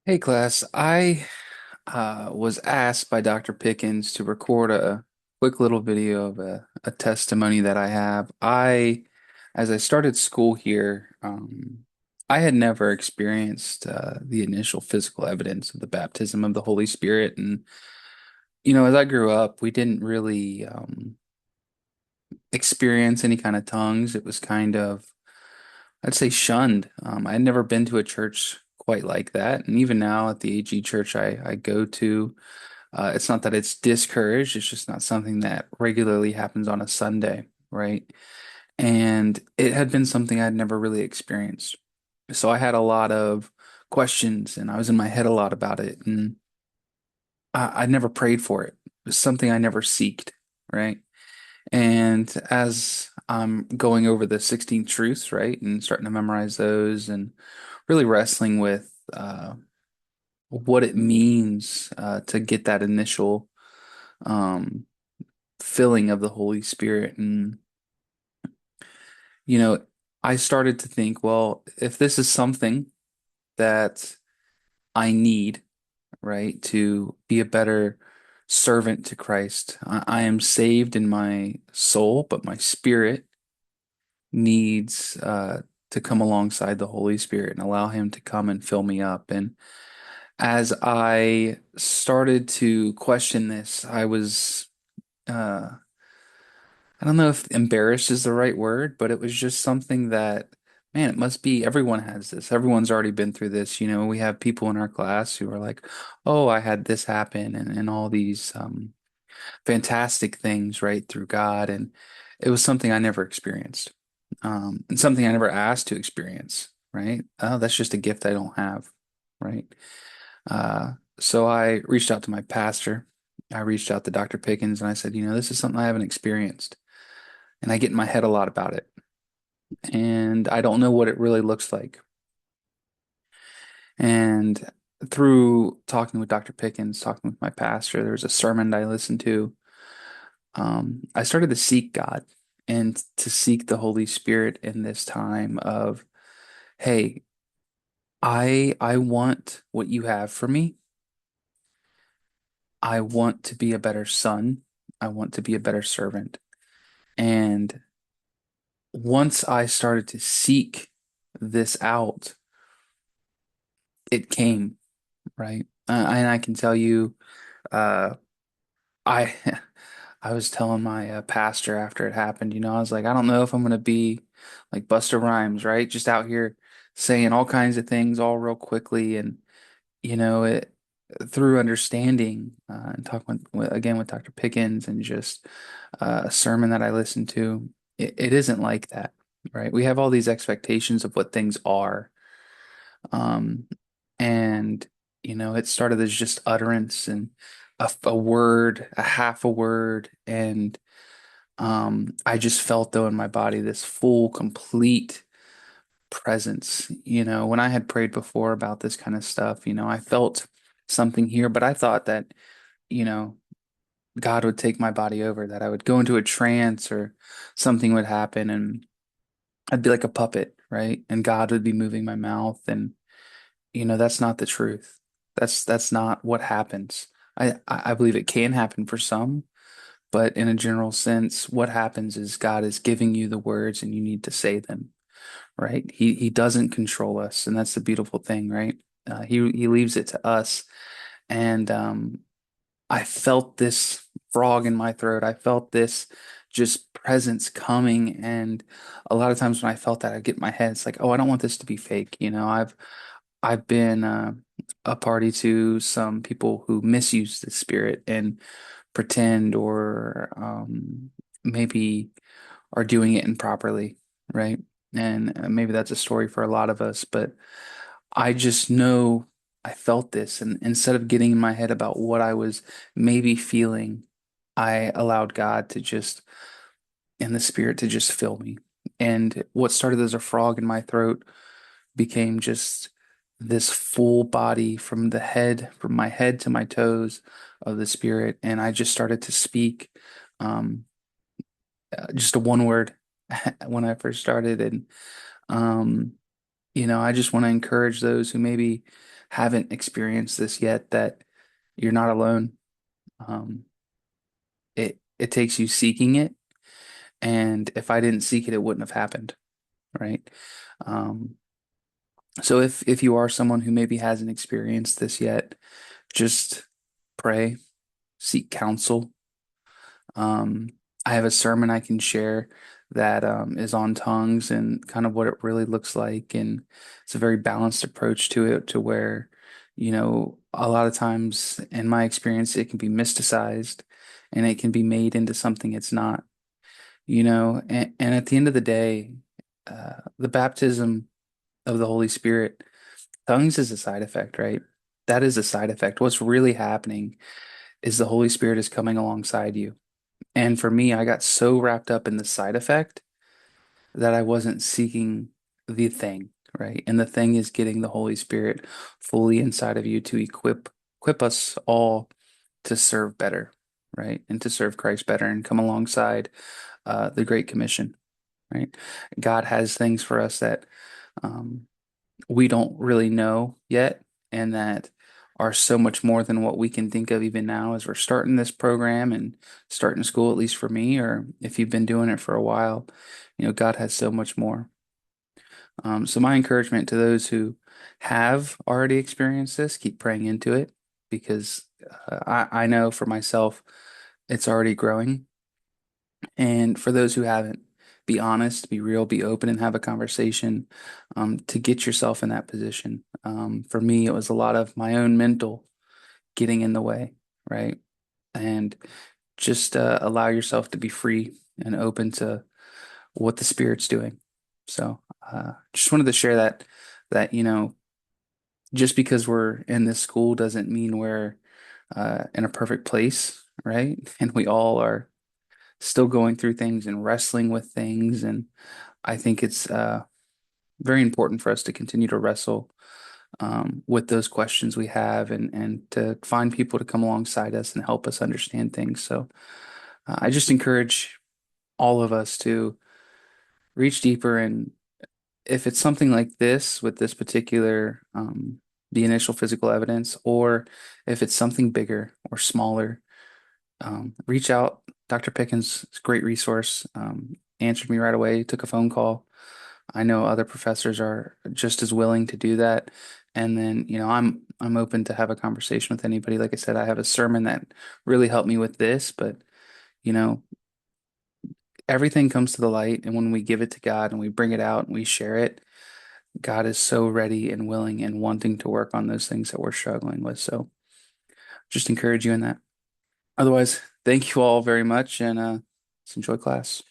Hey class, I was asked by Dr. Pickens to record a quick little video of a testimony that I have. As I started school here, I had never experienced the initial physical evidence of the baptism of the Holy Spirit. And, as I grew up, we didn't really experience any kind of tongues. It was kind of, I'd say, shunned. I had never been to a church quite like that. And even now at the AG church I go to, it's not that it's discouraged, it's just not something that regularly happens on a Sunday, right? And it had been something I'd never really experienced. So I had a lot of questions and I was in my head a lot about it. And I never prayed for it. It was something I never seeked, right? And as I'm going over the 16 truths, right, and starting to memorize those and really wrestling with what it means to get that initial um, filling of the Holy Spirit. And, you know, I started to think, well, if this is something that I need, right, to be a better servant to Christ, I am saved in my soul, but my spirit needs to come alongside the Holy Spirit and allow Him to come and fill me up. And as I started to question this, uh, I don't know if embarrassed is the right word, but it was just something that, man, it must be everyone has this. Everyone's already been through this. We have people in our class who are like, oh, I had this happen and all these fantastic things, right, through God. And it was something I never experienced, and something I never asked to experience, right? Oh, that's just a gift I don't have, right? So I reached out to my pastor. I reached out to Dr. Pickens and I said, this is something I haven't experienced. And I get in my head a lot about it. And I don't know what it really looks like. And through talking with Dr. Pickens, talking with my pastor, there was a sermon that I listened to. I started to seek God and to seek the Holy Spirit in this time of, hey, I want what you have for me. I want to be a better son. I want to be a better servant. And once I started to seek this out, it came, right? And I can tell you, uh, I I was telling my pastor after it happened, I was like, I don't know if I'm gonna be like Busta Rhymes, right? Just out here saying all kinds of things all real quickly, and it through understanding and talking again with Dr. Pickens and just a sermon that I listened to, it isn't like that, right? We have all these expectations of what things are, um, and it started as just utterance and a word, a half a word, and I just felt though in my body this full, complete presence. When I had prayed before about this kind of stuff, I felt something here, but I thought that, you know, God would take my body over, that I would go into a trance or something would happen and I'd be like a puppet, right? And God would be moving my mouth. And, that's not the truth. That's not what happens. I believe it can happen for some, but in a general sense, what happens is God is giving you the words and you need to say them, right? He doesn't control us, and that's the beautiful thing, right? He leaves it to us. And I felt this frog in my throat. I felt this just presence coming, and a lot of times when I felt that, I get in my head. It's like, oh, I don't want this to be fake. I've been a party to some people who misuse the spirit and pretend or maybe are doing it improperly, right? And maybe that's a story for a lot of us, but I just know I felt this. And instead of getting in my head about what I was maybe feeling, I allowed God to just, and the Spirit to just fill me. And what started as a frog in my throat became just this full body from my head to my toes of the Spirit. And I just started to speak um, just a one word when I first started. And, um, I just want to encourage those who maybe haven't experienced this yet, that you're not alone. Um, it takes you seeking it, and if I didn't seek it, it wouldn't have happened, right? Um, so if you are someone who maybe hasn't experienced this yet, just pray, seek counsel. Um, I have a sermon I can share that is on tongues and kind of what it really looks like. And it's a very balanced approach to it, to where, a lot of times in my experience, it can be mysticized and it can be made into something it's not, and at the end of the day, the baptism of the Holy Spirit, tongues is a side effect, right? That is a side effect. What's really happening is the Holy Spirit is coming alongside you. And for me, I got so wrapped up in the side effect that I wasn't seeking the thing, right? And the thing is getting the Holy Spirit fully inside of you to equip us all to serve better, right? And to serve Christ better and come alongside the Great Commission, right? God has things for us that um, we don't really know yet, and that are so much more than what we can think of even now as we're starting this program and starting school, at least for me, or if you've been doing it for a while, God has so much more. So my encouragement to those who have already experienced this, keep praying into it, because I know for myself, it's already growing. And for those who haven't, be honest, be real, be open, and have a conversation to get yourself in that position. For me, it was a lot of my own mental getting in the way, right? And just allow yourself to be free and open to what the Spirit's doing. So, just wanted to share that just because we're in this school doesn't mean we're in a perfect place, right? And we all are still going through things and wrestling with things. And I think it's very important for us to continue to wrestle with those questions we have, and to find people to come alongside us and help us understand things. So I just encourage all of us to reach deeper. And if it's something like this with this particular, the initial physical evidence, or if it's something bigger or smaller, reach out. Dr. Pickens is a great resource. Answered me right away, took a phone call. I know other professors are just as willing to do that. And then, I'm open to have a conversation with anybody. Like I said, I have a sermon that really helped me with this, but you know, everything comes to the light, and when we give it to God and we bring it out and we share it, God is so ready and willing and wanting to work on those things that we're struggling with. So just encourage you in that. Otherwise, thank you all very much, and let's enjoy class.